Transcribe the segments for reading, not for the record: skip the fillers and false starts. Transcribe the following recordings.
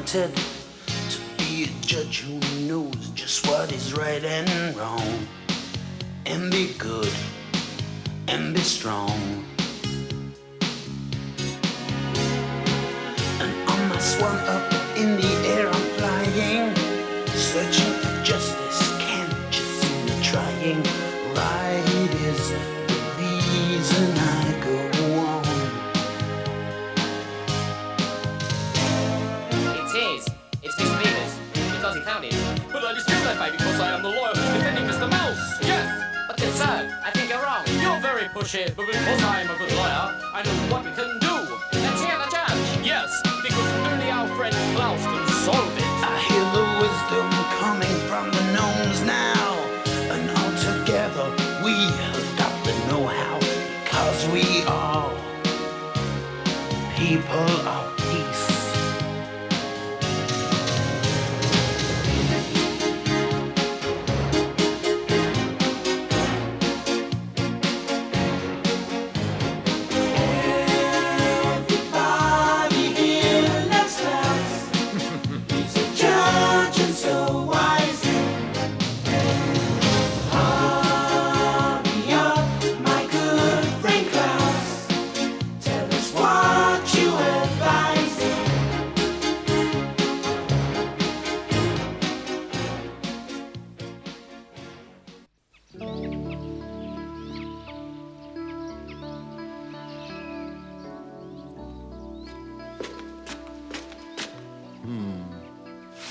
appointed to be a judge who knows just what is right and wrong, and be good and be strong. And on my swan up in the air I'm flying, searching for justice, can't you see me trying? Right is the reason I go on. It's Mr. Beavers, because he found it. But I dispute that fact because I am the lawyer who's defending Mr. Mouse. Yes. But then, sir, I think you're wrong. You're very pushy, but because I'm a good lawyer, I know what we can do. Let's hear the judge. Yes, because only our friend KLAUS can solve it. I hear the wisdom coming from the gnomes now, and all together we have got the know-how, because we are people of peace.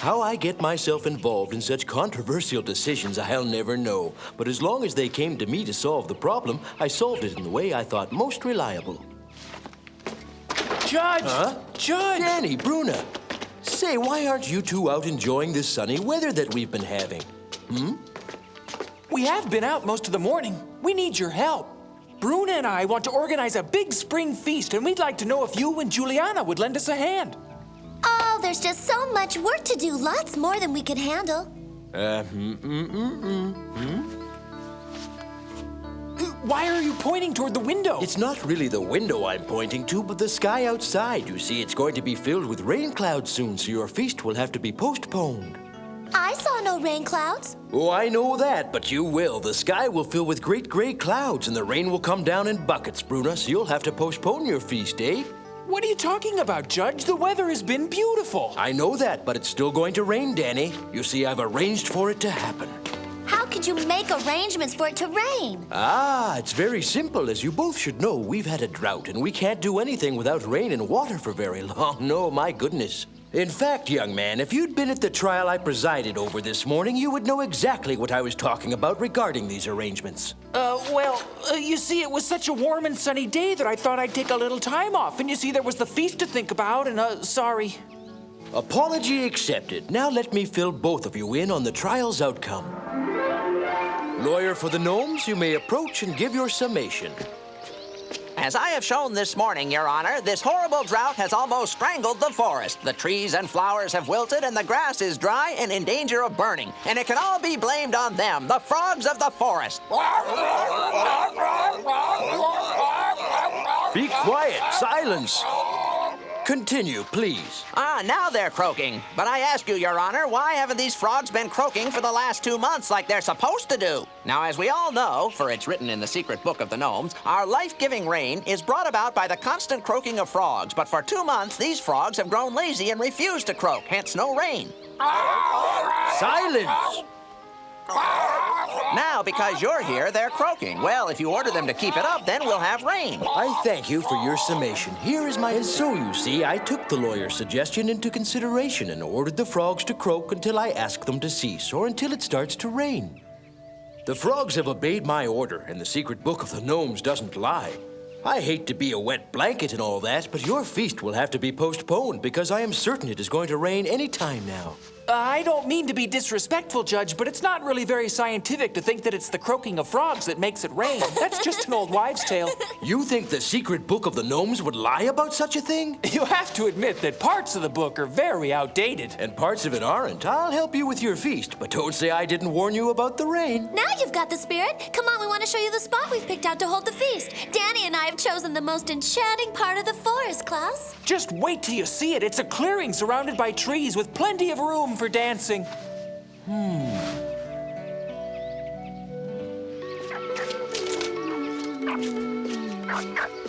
How I get myself involved in such controversial decisions, I'll never know. But as long as they came to me to solve the problem, I solved it in the way I thought most reliable. Judge! Huh? Judge! Danny, Bruna. Say, why aren't you two out enjoying this sunny weather that we've been having? We have been out most of the morning. We need your help. Bruna and I want to organize a big spring feast, and we'd like to know if you and Juliana would lend us a hand. Oh, there's just so much work to do, lots more than we could handle. Why are you pointing toward the window? It's not really the window I'm pointing to, but the sky outside. You see, it's going to be filled with rain clouds soon, so your feast will have to be postponed. I saw no rain clouds. Oh, I know that, but you will. The sky will fill with great gray clouds, and the rain will come down in buckets, Bruna, so you'll have to postpone your feast, eh? What are you talking about, Judge? The weather has been beautiful. I know that, but it's still going to rain, Danny. You see, I've arranged for it to happen. How could you make arrangements for it to rain? Ah, it's very simple. As you both should know, we've had a drought, and we can't do anything without rain and water for very long. No, my goodness. In fact, young man, if you'd been at the trial I presided over this morning, you would know exactly what I was talking about regarding these arrangements. You see, it was such a warm and sunny day that I thought I'd take a little time off. And you see, there was the feast to think about, and, sorry. Apology accepted. Now let me fill both of you in on the trial's outcome. Lawyer for the Gnomes, you may approach and give your summation. As I have shown this morning, Your Honor, this horrible drought has almost strangled the forest. The trees and flowers have wilted, and the grass is dry and in danger of burning. And it can all be blamed on them, the frogs of the forest. Be quiet. Silence. Continue, please. Now they're croaking. But I ask you, Your Honor, why haven't these frogs been croaking for the last 2 months like they're supposed to do? Now, as we all know, for it's written in the secret book of the gnomes, our life-giving rain is brought about by the constant croaking of frogs. But for 2 months, these frogs have grown lazy and refused to croak, hence no rain. Silence! Now, because you're here, they're croaking. Well, if you order them to keep it up, then we'll have rain. I thank you for your summation. Here is my... And so, you see, I took the lawyer's suggestion into consideration and ordered the frogs to croak until I ask them to cease, or until it starts to rain. The frogs have obeyed my order, and the secret book of the gnomes doesn't lie. I hate to be a wet blanket and all that, but your feast will have to be postponed because I am certain it is going to rain any time now. I don't mean to be disrespectful, Judge, but it's not really very scientific to think that it's the croaking of frogs that makes it rain. That's just an old wives' tale. You think the secret book of the gnomes would lie about such a thing? You have to admit that parts of the book are very outdated. And parts of it aren't. I'll help you with your feast, but don't say I didn't warn you about the rain. Now you've got the spirit. Come on, we want to show you the spot we've picked out to hold the feast. Danny and I have chosen the most enchanting part of the forest, Klaus. Just wait till you see it. It's a clearing surrounded by trees with plenty of room for dancing.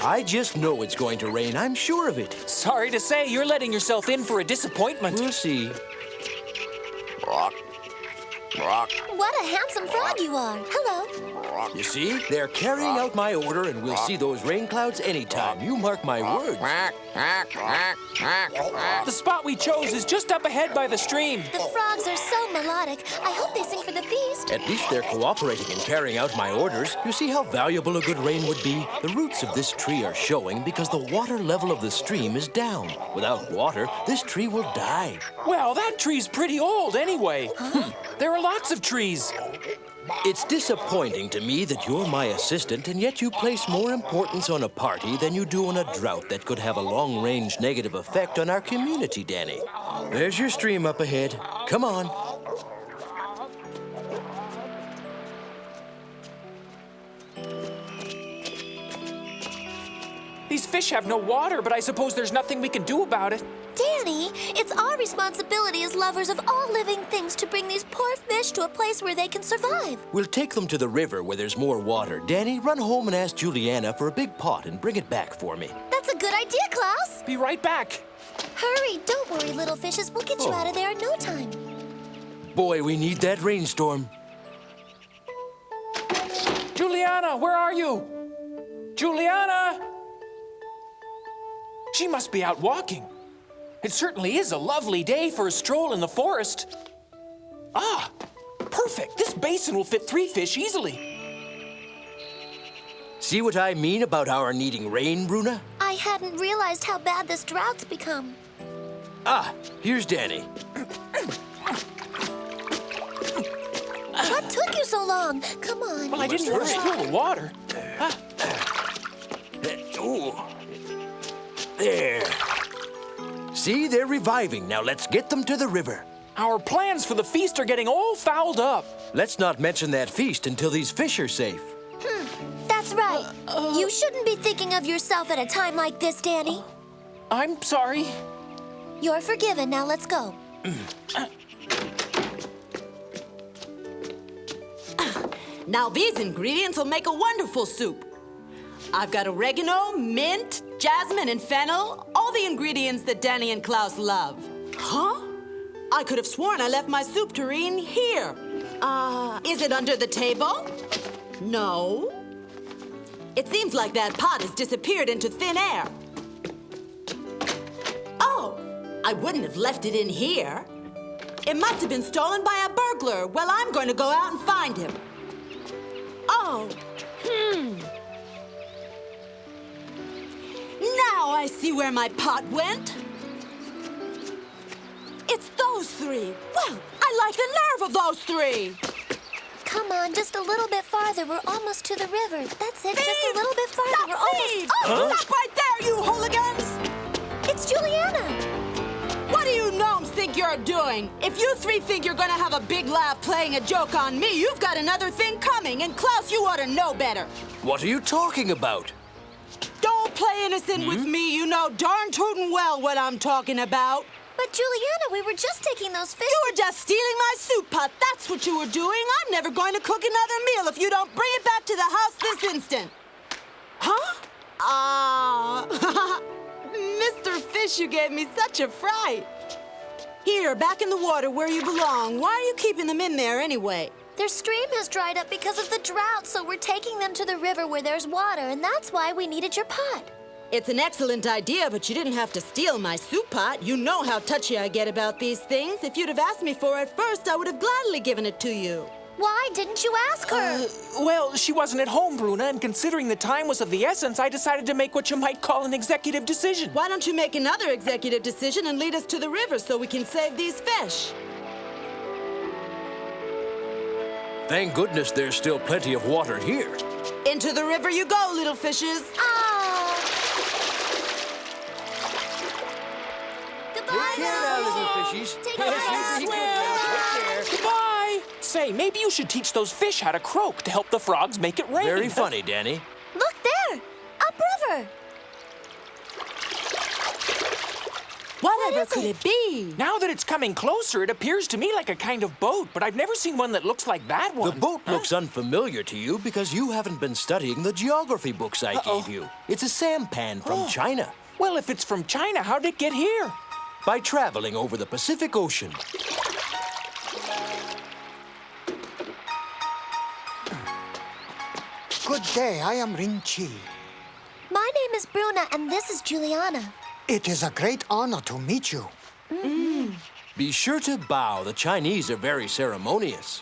I just know it's going to rain. I'm sure of it. Sorry to say, you're letting yourself in for a disappointment. We'll see. Rock. Rock. What a handsome frog you are. Hello. You see, they're carrying out my order, and we'll see those rain clouds anytime. You mark my words. The spot we chose is just up ahead by the stream. The frogs are so melodic. I hope they sing for the feast. At least they're cooperating and carrying out my orders. You see how valuable a good rain would be? The roots of this tree are showing because the water level of the stream is down. Without water, this tree will die. Well, that tree's pretty old anyway. There are lots of trees. It's disappointing to me that you're my assistant, and yet you place more importance on a party than you do on a drought that could have a long-range negative effect on our community, Danny. There's your stream up ahead. Come on. These fish have no water, but I suppose there's nothing we can do about it. Danny, it's our responsibility as lovers of all living things to bring these poor fish to a place where they can survive. We'll take them to the river where there's more water. Danny, run home and ask Juliana for a big pot and bring it back for me. That's a good idea, Klaus. Be right back. Hurry, don't worry, little fishes. We'll get you out of there in no time. Boy, we need that rainstorm. Juliana, where are you? Juliana! She must be out walking. It certainly is a lovely day for a stroll in the forest. Ah, perfect. This basin will fit 3 fish easily. See what I mean about our needing rain, Bruna? I hadn't realized how bad this drought's become. Ah, here's Danny. What took you so long? Come on. Well, I didn't want to spill the water. Ooh. There. See, they're reviving. Now let's get them to the river. Our plans for the feast are getting all fouled up. Let's not mention that feast until these fish are safe. That's right. You shouldn't be thinking of yourself at a time like this, Danny. I'm sorry. You're forgiven. Now let's go. Now these ingredients will make a wonderful soup. I've got oregano, mint, jasmine, and fennel, all the ingredients that Danny and Klaus love. Huh? I could have sworn I left my soup tureen here. Is it under the table? No. It seems like that pot has disappeared into thin air. Oh, I wouldn't have left it in here. It must have been stolen by a burglar. Well, I'm going to go out and find him. Oh, Now I see where my pot went. It's those 3. Well, I like the nerve of those 3. Come on, just a little bit farther. We're almost to the river. That's it, just a little bit farther. Stop, We're almost... thieves! Stop right there, you hooligans! It's Juliana. What do you gnomes think you're doing? If you 3 think you're gonna have a big laugh playing a joke on me, you've got another thing coming, and Klaus, you ought to know better. What are you talking about? Don't play innocent with me. You know darn tootin' well what I'm talking about. But Juliana, we were just taking those fish... You were just stealing my soup pot. That's what you were doing. I'm never going to cook another meal if you don't bring it back to the house this instant. Huh? Mr. Fish, you gave me such a fright. Here, back in the water where you belong. Why are you keeping them in there anyway? Their stream has dried up because of the drought, so we're taking them to the river where there's water, and that's why we needed your pot. It's an excellent idea, but you didn't have to steal my soup pot. You know how touchy I get about these things. If you'd have asked me for it first, I would have gladly given it to you. Why didn't you ask her? Well, she wasn't at home, Bruna, and considering the time was of the essence, I decided to make what you might call an executive decision. Why don't you make another executive decision and lead us to the river so we can save these fish? Thank goodness there's still plenty of water here. Into the river you go, little fishes. Goodbye, little guys. fishies. Take care. Take care. Goodbye. Say, maybe you should teach those fish how to croak to help the frogs make it rain. Very funny, Danny. Look there, upriver. Whatever is could it? it be? Now that it's coming closer, it appears to me like a kind of boat, but I've never seen one that looks like that one. The boat looks unfamiliar to you because you haven't been studying the geography books I gave you. It's a sampan from China. Well, if it's from China, how did it get here? By traveling over the Pacific Ocean. Good day, I am Ling-Chi. My name is Bruna, and this is Juliana. It is a great honor to meet you. Be sure to bow. The Chinese are very ceremonious.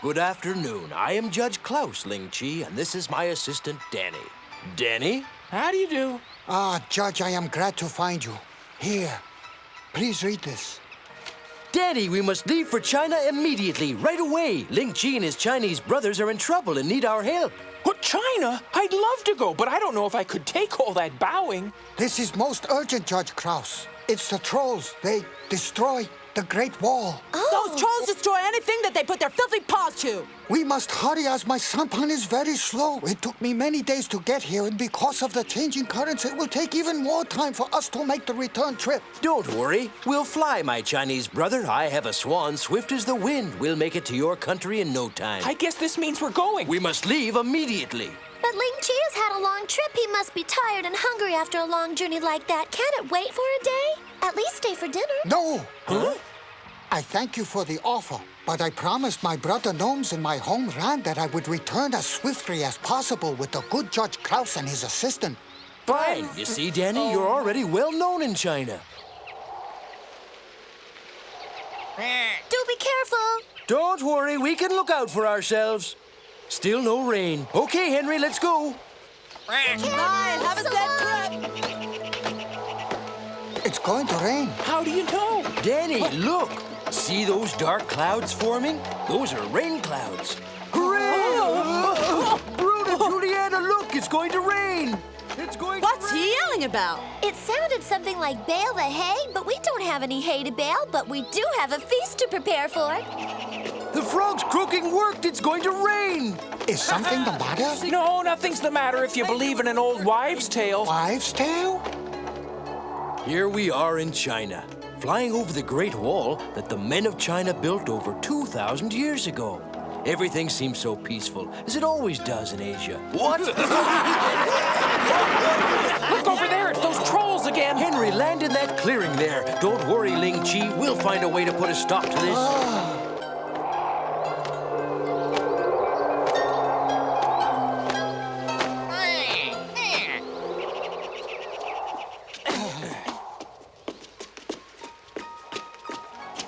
Good afternoon. I am Judge KLAUS, Ling-Chi, and this is my assistant, Danny. Danny? How do you do? Judge, I am glad to find you. Here, please read this. Danny, we must leave for China immediately, right away. Ling-Chi and his Chinese brothers are in trouble and need our help. What, China? I'd love to go, but I don't know if I could take all that bowing. This is most urgent, Judge KLAUS. It's the trolls. They destroy the Great Wall. Those trolls destroy anything that they put their filthy paws to. We must hurry as my sampan is very slow. It took me many days to get here, and because of the changing currents, it will take even more time for us to make the return trip. Don't worry. We'll fly, my Chinese brother. I have a swan swift as the wind. We'll make it to your country in no time. I guess this means we're going. We must leave immediately. But Ling-Chi has had a long trip. He must be tired and hungry after a long journey like that. Can't it wait for a day? At least stay for dinner. No! Huh? I thank you for the offer, but I promised my brother Gnomes in my homeland that I would return as swiftly as possible with the good Judge KLAUS and his assistant. Fine. You see, Danny, you're already well known in China. Do be careful. Don't worry, we can look out for ourselves. Still no rain. Okay, Henry, let's go. Bye, have a safe trip. It's going to rain. How do you know? Danny, look. See those dark clouds forming? Those are rain clouds. Hooray! Bruna, Juliana, look, it's going to rain. It's going What's to rain. he yelling about? It sounded something like bale the hay, but we don't have any hay to bale, but we do have a feast to prepare for. The frog's croaking worked. It's going to rain. Is something the matter? No, nothing's the matter if you believe in an old wives' tale. Wives' tale? Here we are in China, flying over the Great Wall that the men of China built over 2,000 years ago. Everything seems so peaceful, as it always does in Asia. What? Look over there, it's those trolls again. Henry, land in that clearing there. Don't worry, Ling-Chi. We'll find a way to put a stop to this.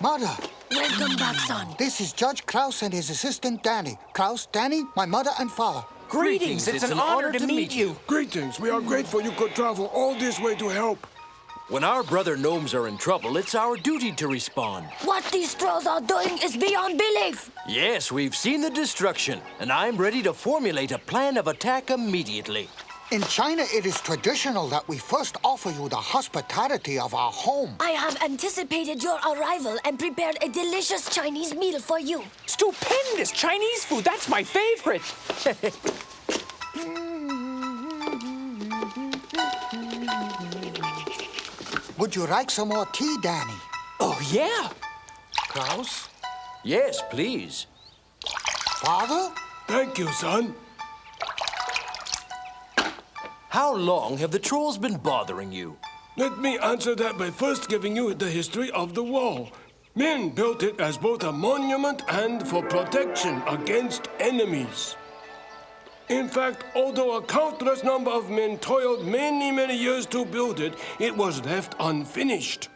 Mother, Welcome back, son. this is Judge KLAUS and his assistant Danny. KLAUS, Danny, my mother and father. Greetings, it's an honor to meet you. Greetings. We are grateful you could travel all this way to help. When our brother gnomes are in trouble, it's our duty to respond. What these trolls are doing is beyond belief. Yes, we've seen the destruction, and I'm ready to formulate a plan of attack immediately. In China, it is traditional that we first offer you the hospitality of our home. I have anticipated your arrival and prepared a delicious Chinese meal for you. Stupendous Chinese food, that's my favorite. Would you like some more tea, Danny? Oh, yeah. KLAUS? Yes, please. Father? Thank you, son. How long have the trolls been bothering you? Let me answer that by first giving you the history of the wall. Men built it as both a monument and for protection against enemies. In fact, although a countless number of men toiled many years to build it, it was left unfinished.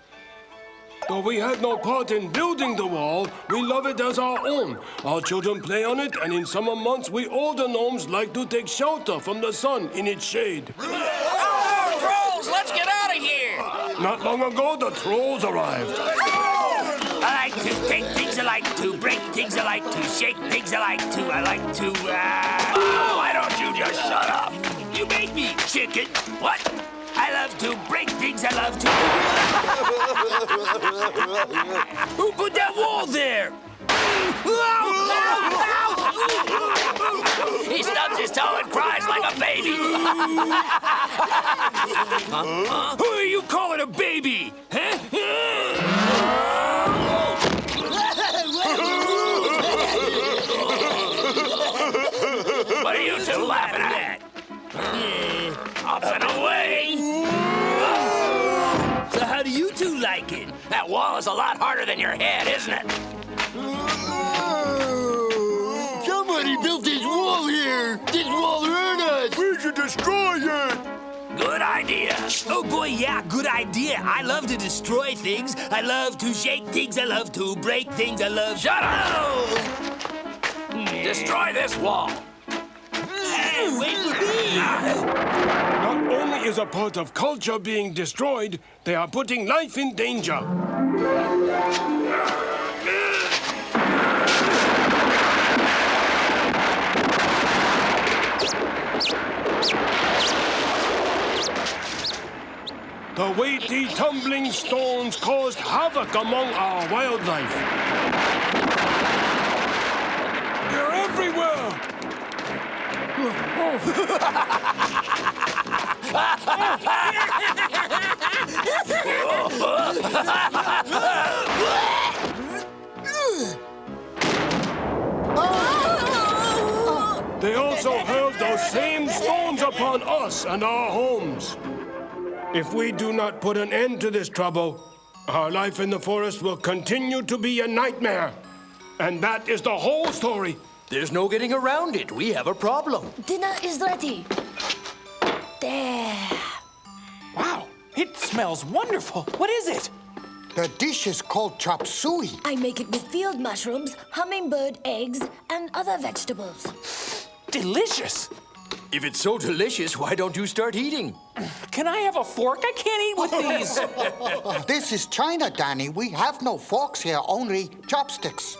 Though we had no part in building the wall, we love it as our own. Our children play on it, and in summer months, we older gnomes like to take shelter from the sun in its shade. Oh, trolls, let's get out of here! Not long ago, the trolls arrived. I like to take things, I like to break things, I like to shake things, I like to, Oh, why don't you just shut up? You made me, chicken. What? I love to break things, I love to... Who put that wall there? He stubs his toe and cries like a baby. Who are you calling a baby? Huh? What are you two laughing at? Up and away. So how do you two like it? That wall is a lot harder than your head, isn't it? Somebody built this wall here! This wall hurt us! We should destroy it! Good idea. Oh boy, yeah, good idea. I love to destroy things. I love to shake things. I love to break things. I love... Shut up! Destroy this wall. Hey, wait for me! Not only is a part of culture being destroyed, they are putting life in danger. The weighty, tumbling stones caused havoc among our wildlife. They're everywhere! They also hurled those same stones upon us and our homes. If we do not put an end to this trouble, our life in the forest will continue to be a nightmare. And that is the whole story. There's no getting around it. We have a problem. Dinner is ready. There. Wow, it smells wonderful. What is it? The dish is called chop suey. I make it with field mushrooms, hummingbird eggs, and other vegetables. Delicious. If it's so delicious, why don't you start eating? Can I have a fork? I can't eat with these. This is China, Danny. We have no forks here, only chopsticks.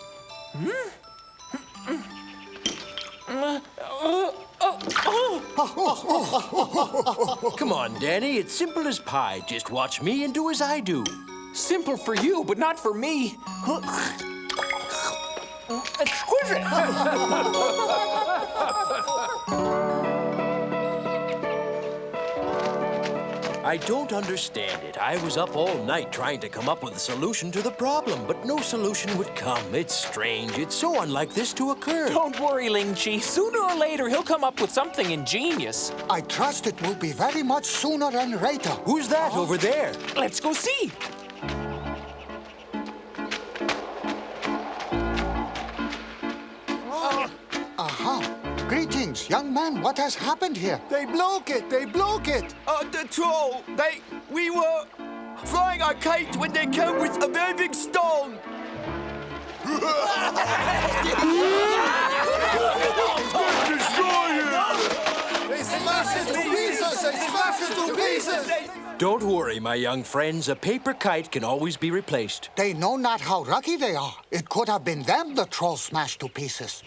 Come on, Danny. It's simple as pie. Just watch me and do as I do. Simple for you, but not for me. Exquisite. I don't understand it. I was up all night trying to come up with a solution to the problem, but no solution would come. It's strange. It's so unlike this to occur. Don't worry, Ling-Chi. Sooner or later, he'll come up with something ingenious. I trust it will be very much sooner than later. Who's that over there? Let's go see. Greetings, young man. What has happened here? They broke it! They broke it! The troll! We were flying our kite when they came with a very big stone! Destroy it! They smashed it to pieces! They smashed it to pieces! Don't worry, my young friends. A paper kite can always be replaced. They know not how lucky they are. It could have been them the troll smashed to pieces.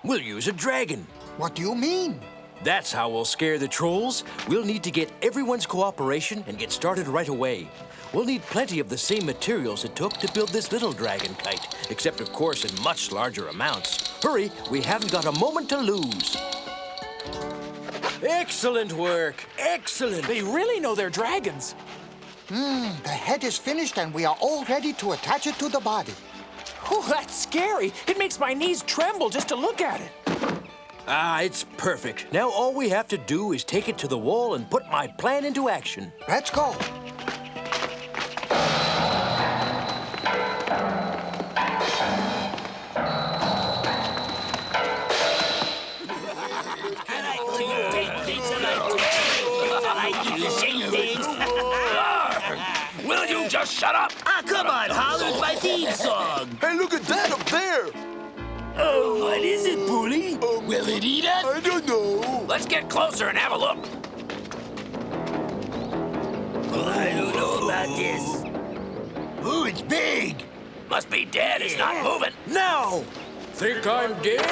We'll use a dragon. What do you mean? That's how we'll scare the trolls. We'll need to get everyone's cooperation and get started right away. We'll need plenty of the same materials it took to build this little dragon kite, except, of course, in much larger amounts. Hurry, we haven't got a moment to lose. Excellent work. Excellent. They really know their dragons. The head is finished and we are all ready to attach it to the body. Oh, that's scary. It makes my knees tremble just to look at it. It's perfect. Now all we have to do is take it to the wall and put my plan into action. Let's go. Will you just shut up? Come on, holler, it's my theme song! Hey, look at that up there! Oh, what is it, Bully? Will it eat us? I don't know. Let's get closer and have a look. I don't know about this. Oh, it's big. Must be dead. It's not moving. Now! Think I'm dead?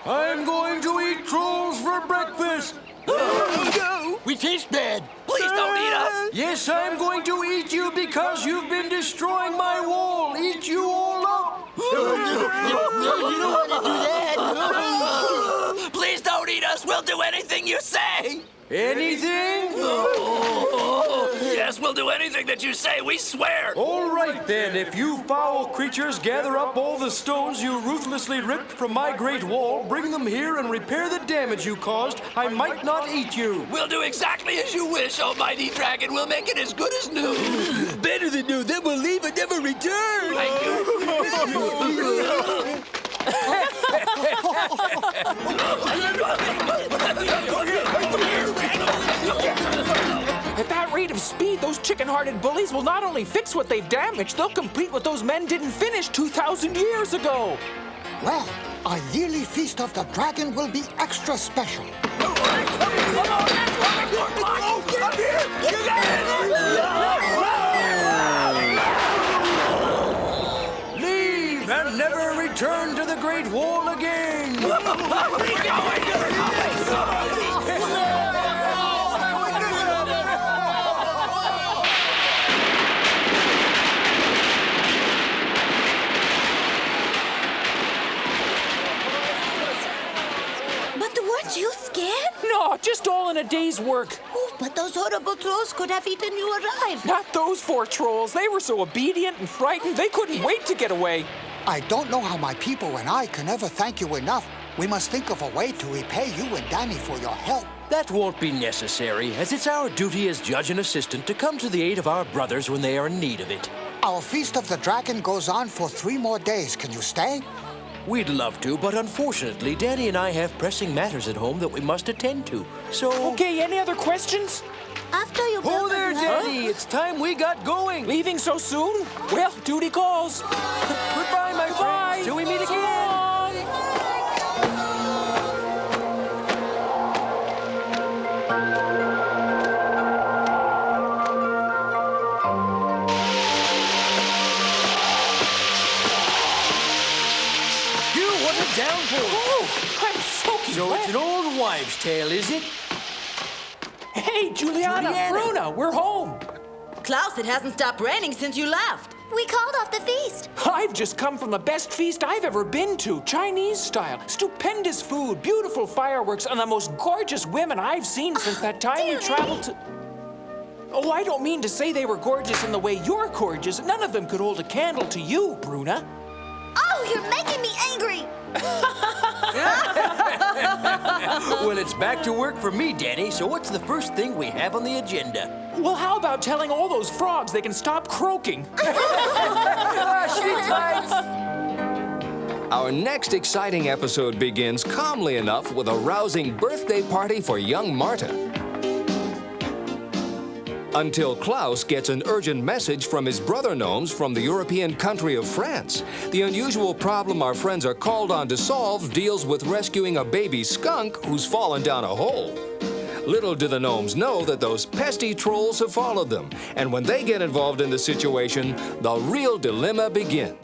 I'm going to eat trolls for breakfast. No, we taste bad. Please don't eat us. Yes, I'm going to eat you because you've been destroying my wall. Eat you all up. You don't want to do that. Please don't eat us. We'll do anything you say. Anything? Yes, we'll do anything that you say. We swear. All right, then. If you foul creatures gather up all the stones you ruthlessly ripped from my great wall, bring them here and repair the damage you caused, I might not eat you. We'll do exactly as you wish, almighty dragon. We'll make it as good as new. Better than new. Then we'll leave and never return. Thank you. At that rate of speed, those chicken-hearted bullies will not only fix what they've damaged, they'll complete what those men didn't finish 2,000 years ago. Well, our yearly Feast of the Dragon will be extra special. Leave and never return to the Great Wall again. But weren't you scared? No, just all in a day's work. Oh, but those horrible trolls could have eaten you alive. Not those 4 trolls. They were so obedient and frightened, they couldn't wait to get away. I don't know how my people and I can ever thank you enough. We must think of a way to repay you and Danny for your help. That won't be necessary, as it's our duty as judge and assistant to come to the aid of our brothers when they are in need of it. Our Feast of the Dragon goes on for 3 more days. Can you stay? We'd love to, but unfortunately, Danny and I have pressing matters at home that we must attend to. So... Okay, any other questions? After you Oh, build there, the Danny! It's time we got going! Leaving so soon? Well, duty calls. Goodbye, my Bye. friends! Till we meet again! Downpour. Oh, I'm soaking So wet. it's an old wives' tale, is it? Hey, Juliana, Bruna, we're home. Klaus, it hasn't stopped raining since you left. We called off the feast. I've just come from the best feast I've ever been to, Chinese style. Stupendous food, beautiful fireworks, and the most gorgeous women I've seen since that time we traveled to... Oh, I don't mean to say they were gorgeous in the way you're gorgeous. None of them could hold a candle to you, Bruna. Oh, you're making me angry. Well, it's back to work for me, Danny, so what's the first thing we have on the agenda? Well, how about telling all those frogs they can stop croaking? Our next exciting episode begins calmly enough with a rousing birthday party for young Marta. Until Klaus gets an urgent message from his brother gnomes from the European country of France. The unusual problem our friends are called on to solve deals with rescuing a baby skunk who's fallen down a hole. Little do the gnomes know that those pesky trolls have followed them, and when they get involved in the situation, the real dilemma begins.